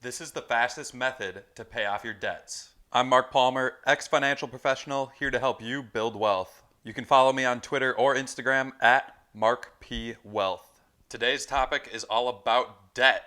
This is the fastest method to pay off your debts. I'm Mark Palmer, ex-financial professional, here to help you build wealth. You can follow me on Twitter or Instagram at MarkPWealth. Today's topic is all about debt.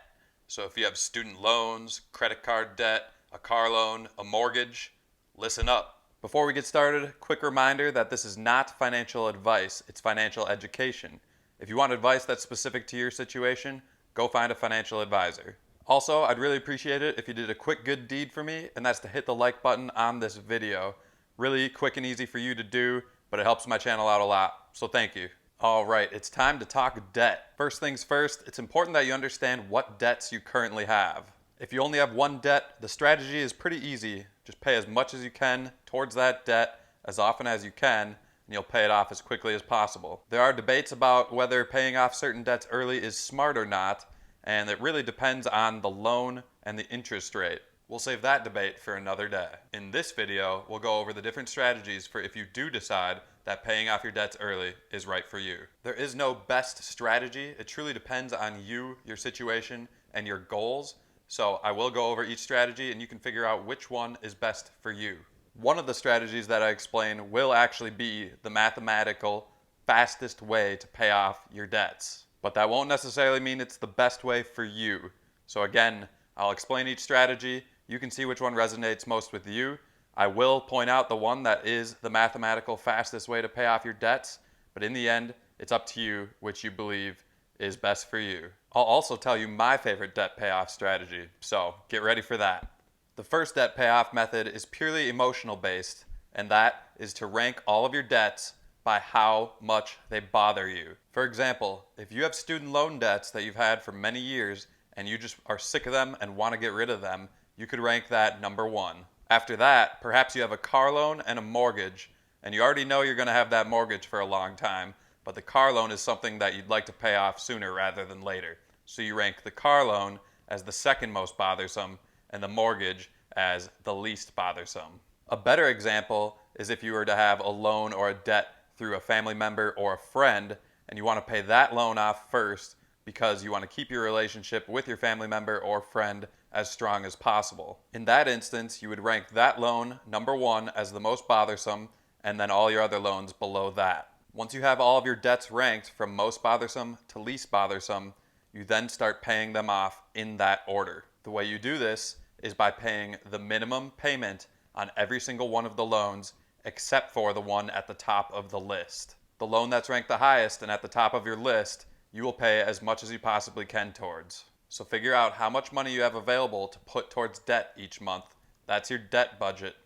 So if you have student loans, credit card debt, a car loan, a mortgage, listen up. Before we get started, quick reminder that this is not financial advice, it's financial education. If you want advice that's specific to your situation, go find a financial advisor. Also, I'd really appreciate it if you did a quick good deed for me, and that's to hit the like button on this video. Really quick and easy for you to do, but it helps my channel out a lot, so thank you. Alright, it's time to talk debt. First things first, it's important that you understand what debts you currently have. If you only have one debt, the strategy is pretty easy. Just pay as much as you can towards that debt as often as you can, and you'll pay it off as quickly as possible. There are debates about whether paying off certain debts early is smart or not, and it really depends on the loan and the interest rate. We'll save that debate for another day. In this video, we'll go over the different strategies for if you do decide that paying off your debts early is right for you. There is no best strategy. It truly depends on you, your situation, and your goals. So I will go over each strategy and you can figure out which one is best for you. One of the strategies that I explain will actually be the mathematical fastest way to pay off your debts. But that won't necessarily mean it's the best way for you. So again, I'll explain each strategy. You can see which one resonates most with you. I will point out the one that is the mathematical fastest way to pay off your debts, but in the end, it's up to you which you believe is best for you. I'll also tell you my favorite debt payoff strategy, so get ready for that. The first debt payoff method is purely emotional based, and that is to rank all of your debts by how much they bother you. For example, if you have student loan debts that you've had for many years and you just are sick of them and want to get rid of them, you could rank that number 1. After that, perhaps you have a car loan and a mortgage, and you already know you're going to have that mortgage for a long time, but the car loan is something that you'd like to pay off sooner rather than later. So you rank the car loan as the second most bothersome and the mortgage as the least bothersome. A better example is if you were to have a loan or a debt through a family member or a friend, and you want to pay that loan off first because you want to keep your relationship with your family member or friend as strong as possible. In that instance, you would rank that loan number 1 as the most bothersome, and then all your other loans below that. Once you have all of your debts ranked from most bothersome to least bothersome, you then start paying them off in that order. The way you do this is by paying the minimum payment on every single one of the loans except for the one at the top of the list. The loan that's ranked the highest and at the top of your list, you will pay as much as you possibly can towards. So figure out how much money you have available to put towards debt each month. That's your debt budget.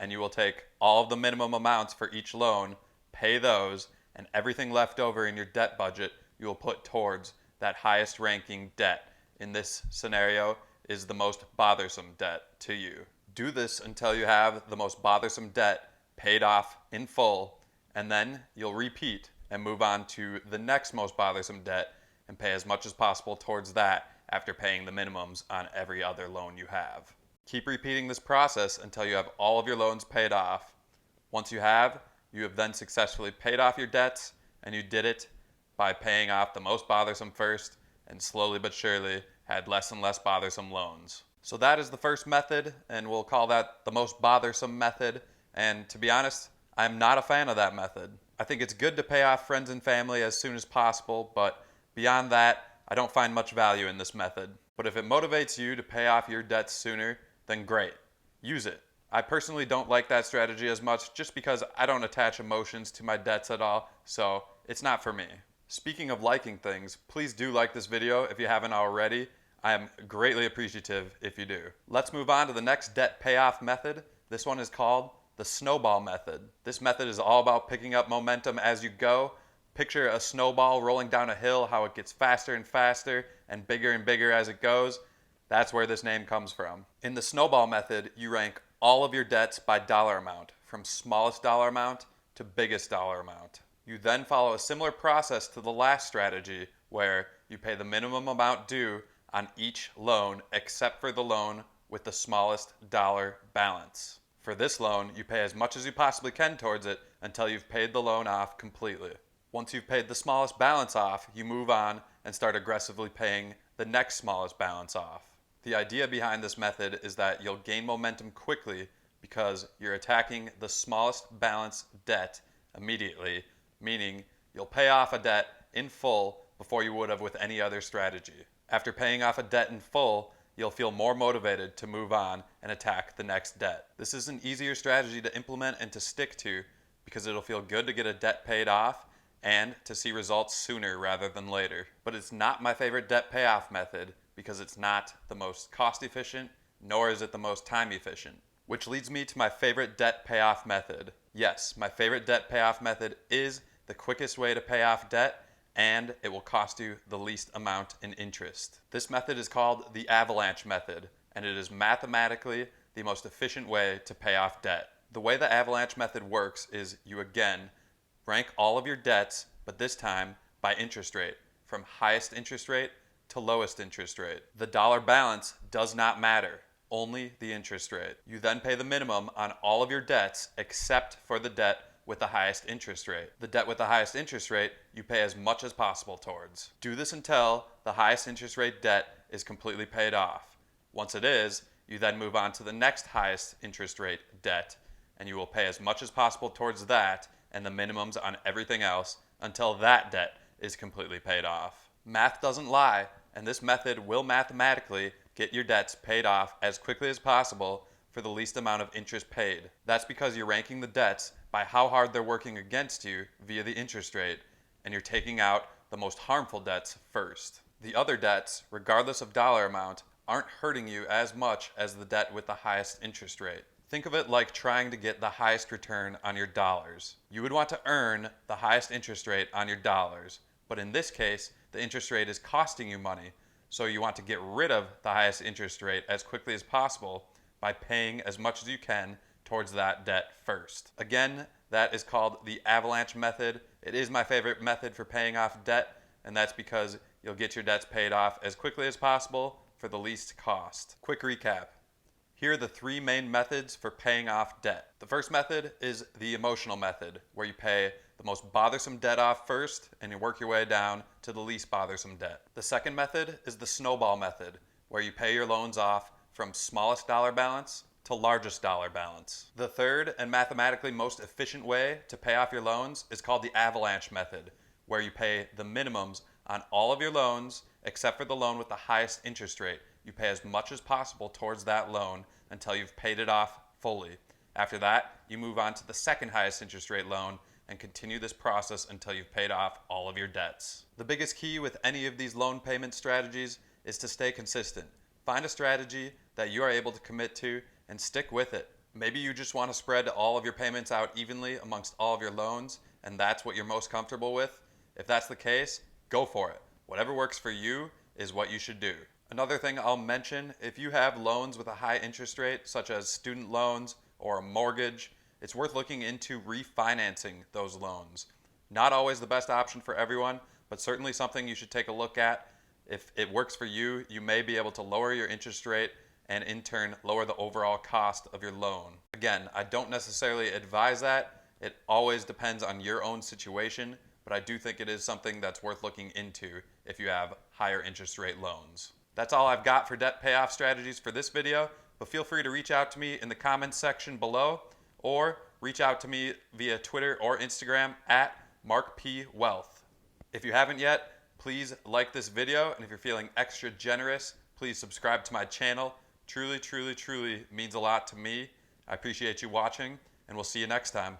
And you will take all of the minimum amounts for each loan, pay those, and everything left over in your debt budget you will put towards that highest ranking debt. In this scenario is the most bothersome debt to you. Do this until you have the most bothersome debt paid off in full, and then you'll repeat and move on to the next most bothersome debt and pay as much as possible towards that after paying the minimums on every other loan you have. Keep repeating this process until you have all of your loans paid off. Once you have then successfully paid off your debts, and you did it by paying off the most bothersome first and slowly but surely had less and less bothersome loans. So that is the first method, and we'll call that the most bothersome method. And to be honest, I'm not a fan of that method. I think it's good to pay off friends and family as soon as possible, but beyond that, I don't find much value in this method. But if it motivates you to pay off your debts sooner, then great. Use it. I personally don't like that strategy as much just because I don't attach emotions to my debts at all, so it's not for me. Speaking of liking things, please do like this video if you haven't already. I am greatly appreciative if you do. Let's move on to the next debt payoff method. This one is called the Snowball Method. This method is all about picking up momentum as you go. Picture a snowball rolling down a hill, how it gets faster and faster and bigger as it goes. That's where this name comes from. In the Snowball Method, you rank all of your debts by dollar amount, from smallest dollar amount to biggest dollar amount. You then follow a similar process to the last strategy, where you pay the minimum amount due on each loan except for the loan with the smallest dollar balance. For this loan, you pay as much as you possibly can towards it until you've paid the loan off completely. Once you've paid the smallest balance off, you move on and start aggressively paying the next smallest balance off. The idea behind this method is that you'll gain momentum quickly because you're attacking the smallest balance debt immediately, meaning you'll pay off a debt in full before you would have with any other strategy. After paying off a debt in full, you'll feel more motivated to move on and attack the next debt. This is an easier strategy to implement and to stick to because it'll feel good to get a debt paid off and to see results sooner rather than later. But it's not my favorite debt payoff method because it's not the most cost efficient, nor is it the most time efficient. Which leads me to my favorite debt payoff method. Yes, my favorite debt payoff method is the quickest way to pay off debt, and it will cost you the least amount in interest. This method is called the Avalanche Method, and it is mathematically the most efficient way to pay off debt. The way the Avalanche Method works is you again rank all of your debts, but this time by interest rate, from highest interest rate to lowest interest rate. The dollar balance does not matter, only the interest rate. You then pay the minimum on all of your debts except for the debt with the highest interest rate. The debt with the highest interest rate, you pay as much as possible towards. Do this until the highest interest rate debt is completely paid off. Once it is, you then move on to the next highest interest rate debt, and you will pay as much as possible towards that and the minimums on everything else until that debt is completely paid off. Math doesn't lie, and this method will mathematically get your debts paid off as quickly as possible for the least amount of interest paid. That's because you're ranking the debts by how hard they're working against you via the interest rate, and you're taking out the most harmful debts first. The other debts, regardless of dollar amount, aren't hurting you as much as the debt with the highest interest rate. Think of it like trying to get the highest return on your dollars. You would want to earn the highest interest rate on your dollars, but in this case, the interest rate is costing you money, so you want to get rid of the highest interest rate as quickly as possible by paying as much as you can towards that debt first. Again, that is called the Avalanche Method. It is my favorite method for paying off debt, and that's because you'll get your debts paid off as quickly as possible for the least cost. Quick recap. Here are the three main methods for paying off debt. The first method is the emotional method, where you pay the most bothersome debt off first and you work your way down to the least bothersome debt. The second method is the Snowball Method, where you pay your loans off from smallest dollar balance to largest dollar balance. The third and mathematically most efficient way to pay off your loans is called the Avalanche Method, where you pay the minimums on all of your loans except for the loan with the highest interest rate. You pay as much as possible towards that loan until you've paid it off fully. After that, you move on to the second highest interest rate loan and continue this process until you've paid off all of your debts. The biggest key with any of these loan payment strategies is to stay consistent. Find a strategy that you are able to commit to and stick with it. Maybe you just want to spread all of your payments out evenly amongst all of your loans, and that's what you're most comfortable with. If that's the case, go for it. Whatever works for you is what you should do. Another thing I'll mention, if you have loans with a high interest rate, such as student loans or a mortgage, it's worth looking into refinancing those loans. Not always the best option for everyone, but certainly something you should take a look at. If it works for you, you may be able to lower your interest rate and in turn lower the overall cost of your loan. Again, I don't necessarily advise that. It always depends on your own situation, but I do think it is something that's worth looking into if you have higher interest rate loans. That's all I've got for debt payoff strategies for this video, but feel free to reach out to me in the comments section below or reach out to me via Twitter or Instagram at MarkPWealth. If you haven't yet, please like this video, and if you're feeling extra generous, please subscribe to my channel. Truly, truly, truly means a lot to me. I appreciate you watching, and we'll see you next time.